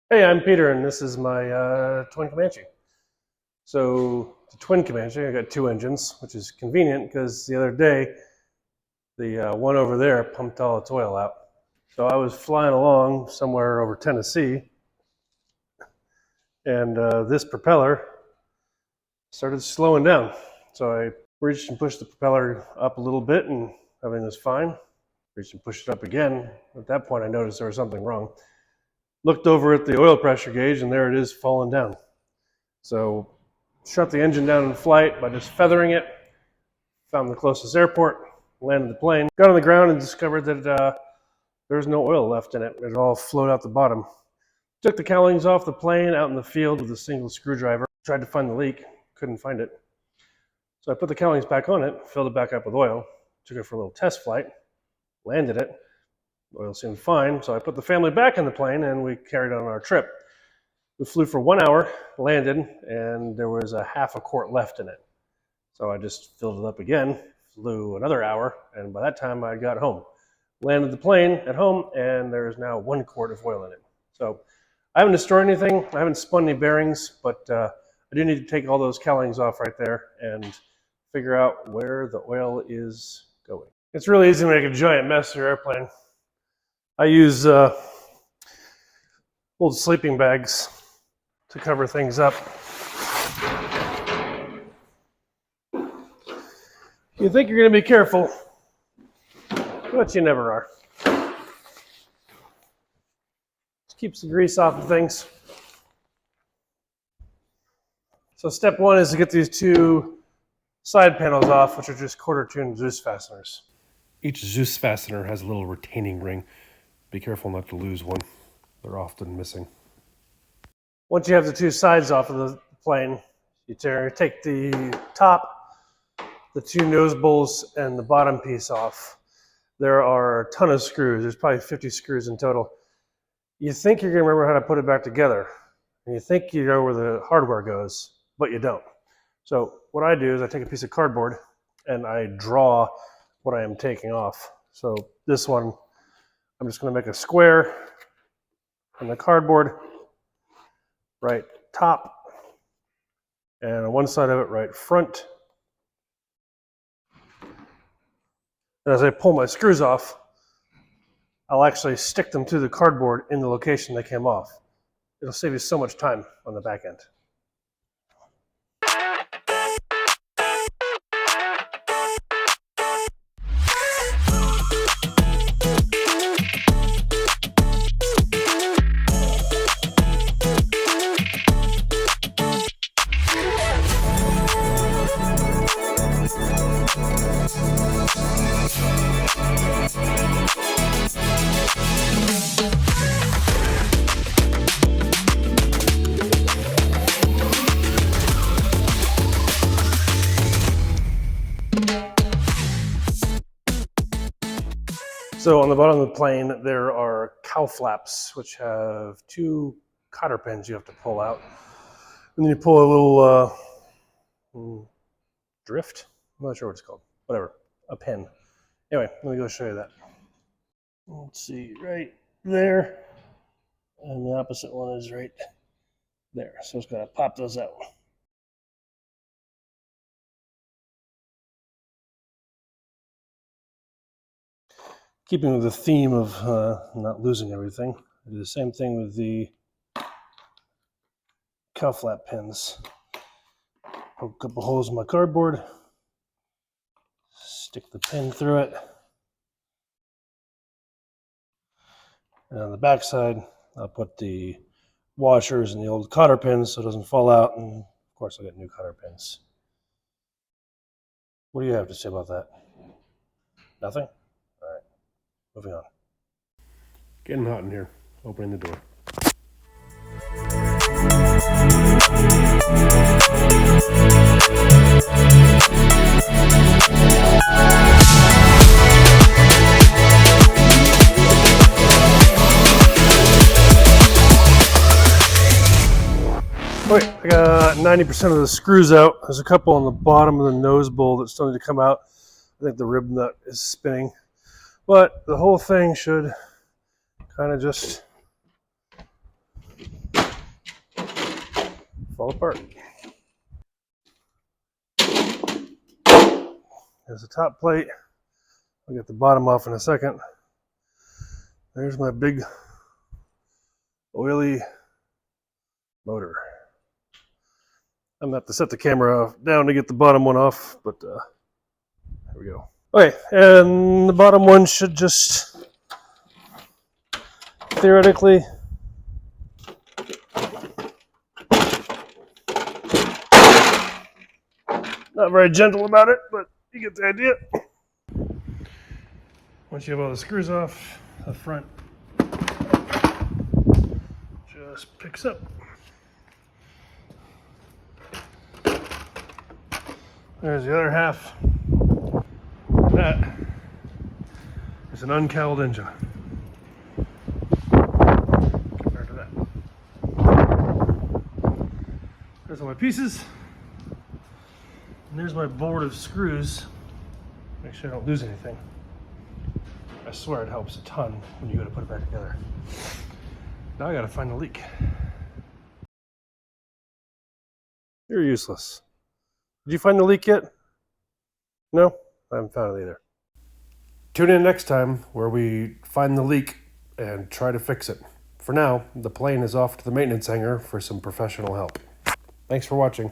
Hey, I'm Peter, and this is my twin Comanche. So, the twin Comanche, I got two engines, which is convenient because the other day, the one over there pumped all its oil out. So, I was flying along somewhere over Tennessee, and this propeller started slowing down. So, I reached and pushed the propeller up a little bit, and everything was fine. Reached and pushed it up again. At that point, I noticed there was something wrong. Looked over at the oil pressure gauge, and there it is falling down. So, shut the engine down in flight by just feathering it, found the closest airport, landed the plane, got on the ground and discovered that there was no oil left in it. It all flowed out the bottom. Took the cowlings off the plane out in the field with a single screwdriver, tried to find the leak, couldn't find it. So I put the cowlings back on it, filled it back up with oil, took it for a little test flight, landed it. Oil seemed fine, so I put the family back in the plane and we carried on our trip. We flew for 1 hour, landed, and there was a half a quart left in it. So I just filled it up again, flew another hour, and by that time I got home. Landed the plane at home, and there's now 1 quart of oil in it. So I haven't destroyed anything, I haven't spun any bearings, but I do need to take all those cowlings off right there and figure out where the oil is going. It's really easy to make a giant mess in your airplane. I use old sleeping bags to cover things up. You think you're going to be careful, but you never are. Just keeps the grease off of things. So step one is to get these two side panels off, which are just quarter-tune Zeus fasteners. Each Zeus fastener has a little retaining ring. Be careful not to lose one. They're often missing. Once you have the two sides off of the plane, you take the top, the two nose bowls, and the bottom piece off. There are a ton of screws. There's probably 50 screws in total. You think you're going to remember how to put it back together, and you think you know where the hardware goes, but you don't. So what I do is I take a piece of cardboard and I draw what I am taking off. So this one, I'm just going to make a square on the cardboard, right top, and on one side of it, right front. And as I pull my screws off, I'll actually stick them to the cardboard in the location they came off. It'll save you so much time on the back end. So on the bottom of the plane, there are cow flaps, which have two cotter pins you have to pull out. And then you pull a little drift. I'm not sure what it's called. Whatever, a pin. Anyway, let me go show you that. Let's see, right there. And the opposite one is right there. So it's gonna pop those out. Keeping with the theme of not losing everything, I do the same thing with the cow flap pins. Poke a couple holes in my cardboard, stick the pin through it, and on the back side, I'll put the washers and the old cotter pins so it doesn't fall out, and of course I'll get new cotter pins. What do you have to say about that? Nothing? All right, moving on. Getting hot in here, opening the door. Okay, I got 90% of the screws out. There's a couple on the bottom of the nose bowl that still need to come out. I think the rib nut is spinning. But the whole thing should kind of just fall apart. There's the top plate. I'll get the bottom off in a second. There's my big oily motor. I'm gonna have to set the camera down to get the bottom one off, but there we go. Okay, and the bottom one should just theoretically not very gentle about it, but you get the idea. Once you have all the screws off, the front just picks up. There's the other half. That is an uncowled engine compared to that. There's all my pieces. And there's my board of screws. Make sure I don't lose anything. I swear it helps a ton when you go to put it back together. Now I gotta find the leak. You're useless. Did you find the leak yet? No? I haven't found it either. Tune in next time where we find the leak and try to fix it. For now, the plane is off to the maintenance hangar for some professional help. Thanks for watching.